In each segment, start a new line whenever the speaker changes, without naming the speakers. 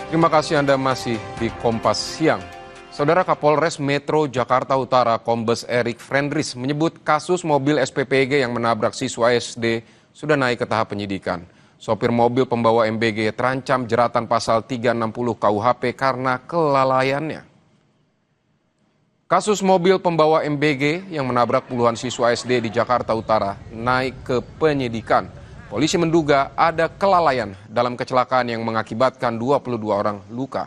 Terima kasih Anda masih di Kompas Siang. Saudara Kapolres Metro Jakarta Utara Kombes Erik Frendris menyebut kasus mobil SPPG yang menabrak siswa SD sudah naik ke tahap penyidikan. Sopir mobil pembawa MBG terancam jeratan pasal 360 KUHP karena kelalaiannya. Kasus mobil pembawa MBG yang menabrak puluhan siswa SD di Jakarta Utara naik ke penyidikan. Polisi menduga ada kelalaian dalam kecelakaan yang mengakibatkan 22 orang luka.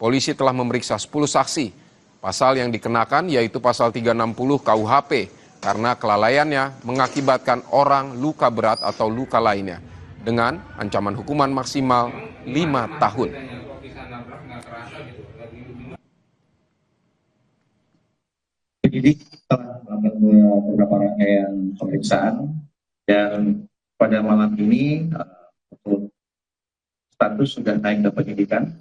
Polisi telah memeriksa 10 saksi. Pasal yang dikenakan yaitu pasal 360 KUHP karena kelalaiannya mengakibatkan orang luka berat atau luka lainnya dengan ancaman hukuman maksimal 5 tahun.
Penyidik telah melakukan beberapa rangkaian pemeriksaan dan pada malam ini status sudah naik ke penyidikan.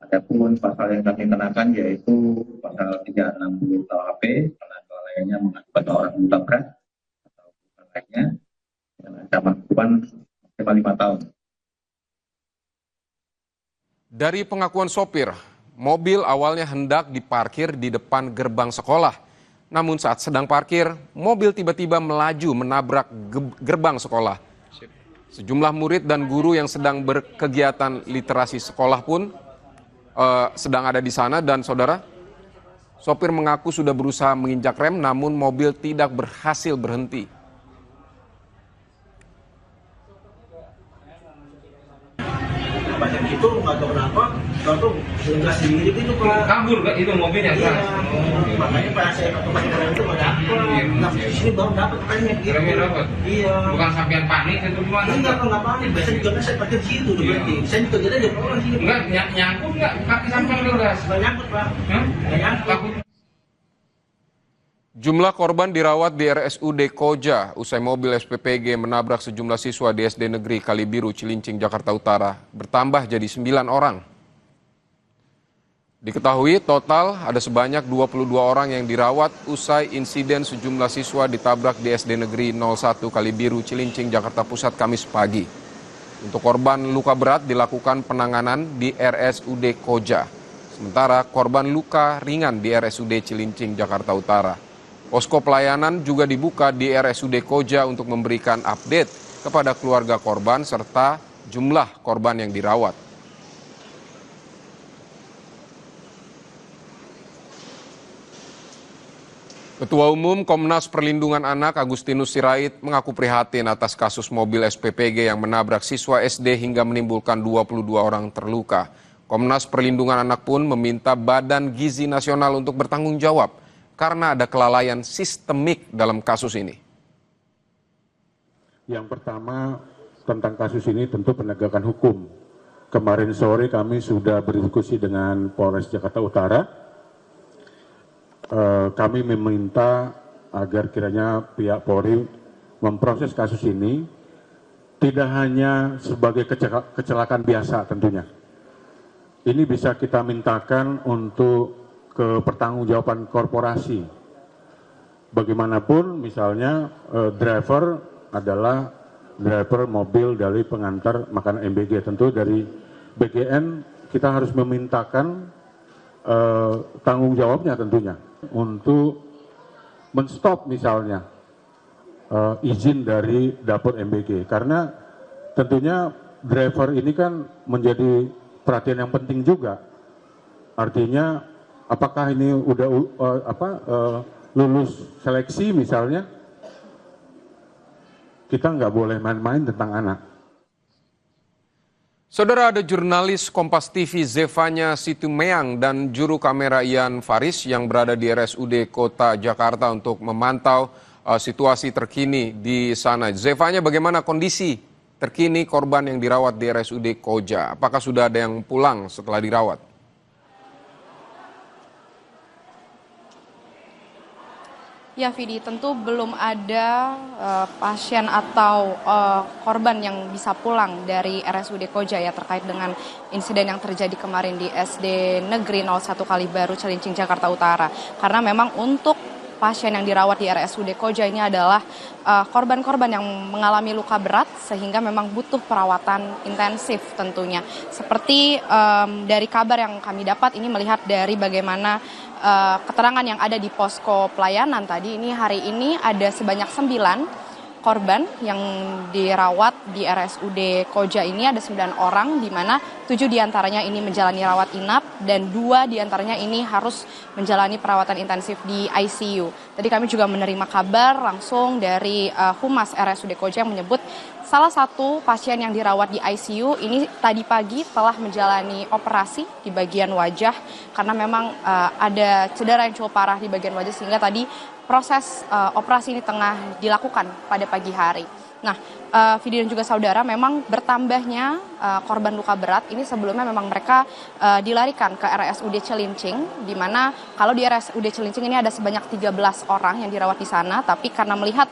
Adapun pasal yang kami kenakan yaitu pasal 360 KUHP karena kelalaiannya mengakibatkan orang luka berat atau luka lainnya dengan ancaman hukuman maksimal 5 tahun.
Dari pengakuan sopir, mobil awalnya hendak diparkir di depan gerbang sekolah. Namun saat sedang parkir, mobil tiba-tiba melaju menabrak gerbang sekolah. Sejumlah murid dan guru yang sedang berkegiatan literasi sekolah pun sedang ada di sana dan saudara, sopir mengaku sudah berusaha menginjak rem namun mobil tidak berhasil berhenti.
Banyak itu nggak tahu kenapa, lalu nggak sendiri gitu Pak.
Kabur Pak itu mobilnya Pak.
Makanya pas saya ketemu orang itu nggak dapat. Nah di sini baru dapat remnya gitu.
Remnya dapat.
Iya.
Bukan sampean panik itu gimana?
Enggak nggak panik. Biasanya juga kan saya parkir di situ udah berhenti. Saya juga jadi aja pulang sini.
Enggak nyangkut nggak kaki sampean udah.
Nggak nyangkut Pak. Nggak nyangkut.
Jumlah korban dirawat di RSUD Koja usai mobil SPPG menabrak sejumlah siswa di SD Negeri Kalibiru, Cilincing, Jakarta Utara bertambah jadi 9 orang. Diketahui total ada sebanyak 22 orang yang dirawat usai insiden sejumlah siswa ditabrak di SD Negeri 01 Kalibiru, Cilincing, Jakarta Pusat Kamis pagi. Untuk korban luka berat dilakukan penanganan di RSUD Koja. Sementara korban luka ringan di RSUD Cilincing, Jakarta Utara. Posko pelayanan juga dibuka di RSUD Koja untuk memberikan update kepada keluarga korban serta jumlah korban yang dirawat. Ketua Umum Komnas Perlindungan Anak Agustinus Sirait mengaku prihatin atas kasus mobil SPPG yang menabrak siswa SD hingga menimbulkan 22 orang terluka. Komnas Perlindungan Anak pun meminta Badan Gizi Nasional untuk bertanggung jawab karena ada kelalaian sistemik dalam kasus ini.
Yang pertama tentang kasus ini tentu penegakan hukum. Kemarin sore kami sudah berdiskusi dengan Polres Jakarta Utara. Kami meminta agar kiranya pihak Polri memproses kasus ini tidak hanya sebagai kecelakaan biasa tentunya. Ini bisa kita mintakan untuk ke pertanggungjawaban korporasi. Bagaimanapun misalnya driver adalah driver mobil dari pengantar makanan MBG. Tentu dari BGN kita harus memintakan tanggung jawabnya tentunya untuk menstop misalnya izin dari dapur MBG. Karena tentunya driver ini kan menjadi perhatian yang penting juga. Artinya apakah ini udah lulus seleksi misalnya, kita nggak boleh main-main tentang anak.
Saudara, ada jurnalis Kompas TV Zevanya Situmeang dan juru kamera Ian Faris yang berada di RSUD Kota Jakarta untuk memantau situasi terkini di sana. Zevanya, bagaimana kondisi terkini korban yang dirawat di RSUD Koja? Apakah sudah ada yang pulang setelah dirawat?
Ya Vidi, tentu belum ada pasien atau korban yang bisa pulang dari RSUD Koja ya terkait dengan insiden yang terjadi kemarin di SD Negeri 01 Kalibaru, Cilincing, Jakarta Utara. Karena memang untuk pasien yang dirawat di RSUD Koja ini adalah korban-korban yang mengalami luka berat sehingga memang butuh perawatan intensif tentunya. Seperti dari kabar yang kami dapat ini melihat dari bagaimana keterangan yang ada di posko pelayanan tadi, ini hari ini ada sebanyak 9 korban yang dirawat di RSUD Koja ini, ada 9 orang, di mana 7 diantaranya ini menjalani rawat inap dan 2 diantaranya ini harus menjalani perawatan intensif di ICU. Tadi kami juga menerima kabar langsung dari Humas RSUD Koja yang menyebut salah satu pasien yang dirawat di ICU ini tadi pagi telah menjalani operasi di bagian wajah karena memang ada cedera yang cukup parah di bagian wajah sehingga tadi proses operasi ini tengah dilakukan pada pagi hari. Nah, Vidi dan juga saudara, memang bertambahnya korban luka berat ini sebelumnya memang mereka dilarikan ke RSUD Cilincing, di mana kalau di RSUD Cilincing ini ada sebanyak 13 orang yang dirawat di sana, tapi karena melihat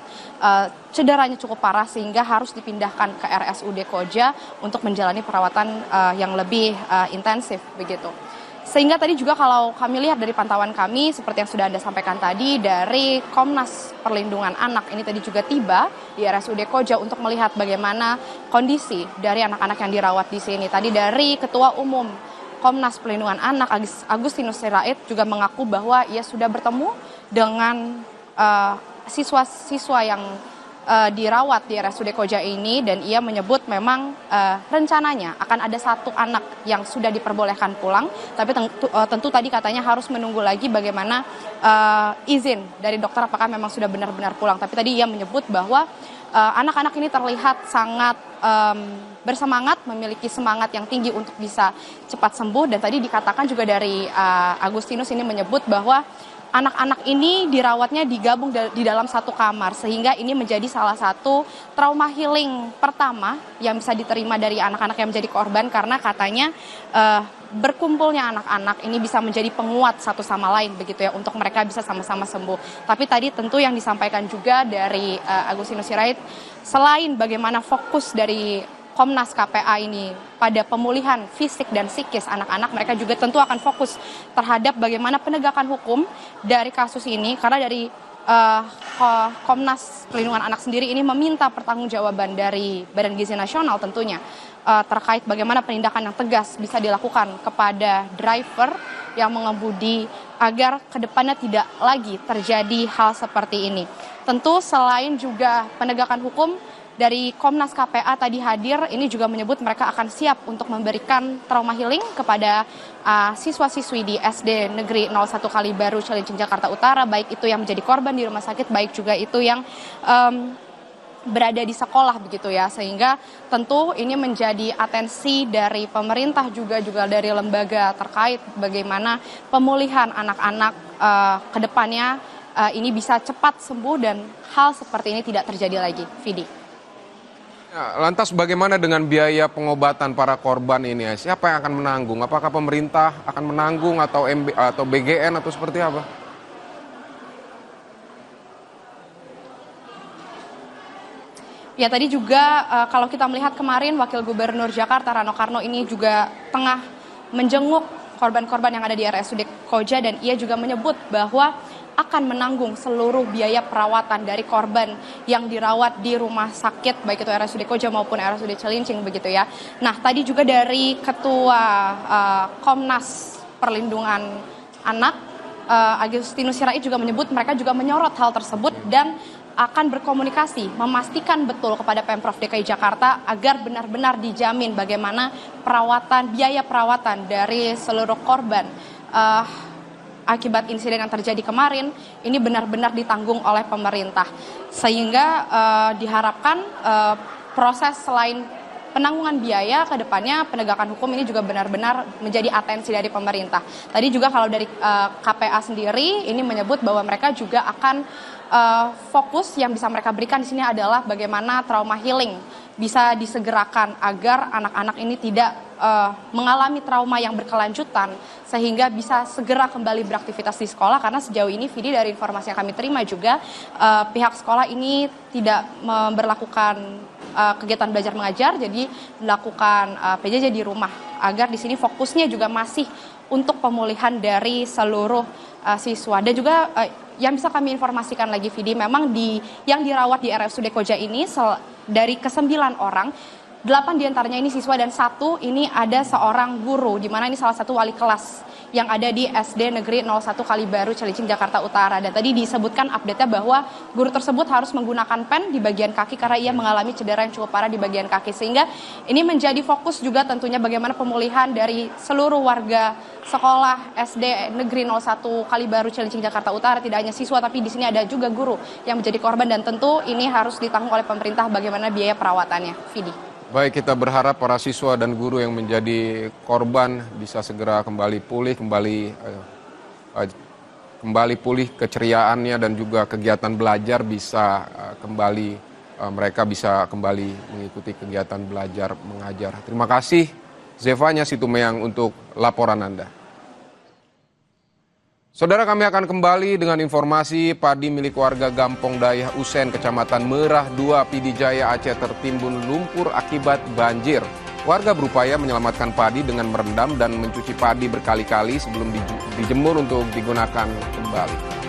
cederanya cukup parah sehingga harus dipindahkan ke RSUD Koja untuk menjalani perawatan yang lebih intensif begitu. Sehingga tadi juga kalau kami lihat dari pantauan kami, seperti yang sudah Anda sampaikan tadi, dari Komnas Perlindungan Anak ini tadi juga tiba di RSUD Koja untuk melihat bagaimana kondisi dari anak-anak yang dirawat di sini. Tadi dari Ketua Umum Komnas Perlindungan Anak, Agustinus Sirait, juga mengaku bahwa ia sudah bertemu dengan siswa-siswa yang dirawat di RSUD Koja ini, dan ia menyebut memang rencananya akan ada 1 anak yang sudah diperbolehkan pulang, tapi tentu tadi katanya harus menunggu lagi bagaimana izin dari dokter apakah memang sudah benar-benar pulang. Tapi tadi ia menyebut bahwa anak-anak ini terlihat sangat bersemangat, memiliki semangat yang tinggi untuk bisa cepat sembuh, dan tadi dikatakan juga dari Agustinus ini menyebut bahwa anak-anak ini dirawatnya digabung di dalam satu kamar, sehingga ini menjadi salah satu trauma healing pertama yang bisa diterima dari anak-anak yang menjadi korban, karena katanya berkumpulnya anak-anak ini bisa menjadi penguat satu sama lain begitu ya, untuk mereka bisa sama-sama sembuh. Tapi tadi tentu yang disampaikan juga dari Agustinus Sirait, selain bagaimana fokus dari Komnas KPA ini pada pemulihan fisik dan psikis anak-anak, mereka juga tentu akan fokus terhadap bagaimana penegakan hukum dari kasus ini, karena dari Komnas Perlindungan Anak sendiri ini meminta pertanggungjawaban dari Badan Gizi Nasional tentunya terkait bagaimana penindakan yang tegas bisa dilakukan kepada driver yang mengemudi agar kedepannya tidak lagi terjadi hal seperti ini. Tentu selain juga penegakan hukum, dari Komnas KPA tadi hadir, ini juga menyebut mereka akan siap untuk memberikan trauma healing kepada siswa-siswi di SD Negeri 01 Kalibaru, Cilincing, Jakarta Utara, baik itu yang menjadi korban di rumah sakit, baik juga itu yang berada di sekolah begitu ya. Sehingga tentu ini menjadi atensi dari pemerintah juga dari lembaga terkait bagaimana pemulihan anak-anak ke depannya ini bisa cepat sembuh dan hal seperti ini tidak terjadi lagi. Vidi.
Ya, lantas bagaimana dengan biaya pengobatan para korban ini? Siapa yang akan menanggung? Apakah pemerintah akan menanggung atau BGN atau seperti apa?
Ya, tadi juga kalau kita melihat kemarin Wakil Gubernur Jakarta Rano Karno ini juga tengah menjenguk korban-korban yang ada di RSUD Koja, dan ia juga menyebut bahwa akan menanggung seluruh biaya perawatan dari korban yang dirawat di rumah sakit, baik itu RSUD Koja maupun RSUD Cilincing begitu ya. Nah, tadi juga dari Ketua Komnas Perlindungan Anak, Agustinus Sirait juga menyebut mereka juga menyorot hal tersebut dan akan berkomunikasi, memastikan betul kepada Pemprov DKI Jakarta agar benar-benar dijamin bagaimana biaya perawatan dari seluruh korban akibat insiden yang terjadi kemarin ini benar-benar ditanggung oleh pemerintah, sehingga diharapkan proses selain penanggungan biaya ke depannya, penegakan hukum ini juga benar-benar menjadi atensi dari pemerintah. Tadi juga kalau dari KPA sendiri ini menyebut bahwa mereka juga akan fokus yang bisa mereka berikan di sini adalah bagaimana trauma healing bisa disegerakan agar anak-anak ini tidak mengalami trauma yang berkelanjutan sehingga bisa segera kembali beraktivitas di sekolah, karena sejauh ini Vidi dari informasi yang kami terima juga pihak sekolah ini tidak memberlakukan kegiatan belajar mengajar, jadi melakukan PJJ di rumah agar di sini fokusnya juga masih untuk pemulihan dari seluruh siswa. Dan juga yang bisa kami informasikan lagi, Vidi, memang yang dirawat di RSUD Koja ini dari ke-9 orang, 8 diantaranya ini siswa dan 1 ini ada seorang guru, di mana ini salah satu wali kelas yang ada di SD Negeri 01 Kalibaru, Cilincing, Jakarta Utara. Dan tadi disebutkan update-nya bahwa guru tersebut harus menggunakan pen di bagian kaki karena ia mengalami cedera yang cukup parah di bagian kaki. Sehingga ini menjadi fokus juga tentunya bagaimana pemulihan dari seluruh warga sekolah SD Negeri 01 Kalibaru, Cilincing, Jakarta Utara. Tidak hanya siswa, tapi di sini ada juga guru yang menjadi korban. Dan tentu ini harus ditanggung oleh pemerintah bagaimana biaya perawatannya. Vidi.
Baik, kita berharap para siswa dan guru yang menjadi korban bisa segera kembali pulih, kembali pulih keceriaannya dan juga kegiatan belajar bisa mereka bisa kembali mengikuti kegiatan belajar mengajar. Terima kasih Zevanya Situmeang untuk laporan Anda. Saudara, kami akan kembali dengan informasi padi milik warga Gampong Dayah Usen, Kecamatan Merah 2, Pidi Jaya, Aceh tertimbun lumpur akibat banjir. Warga berupaya menyelamatkan padi dengan merendam dan mencuci padi berkali-kali sebelum dijemur untuk digunakan kembali.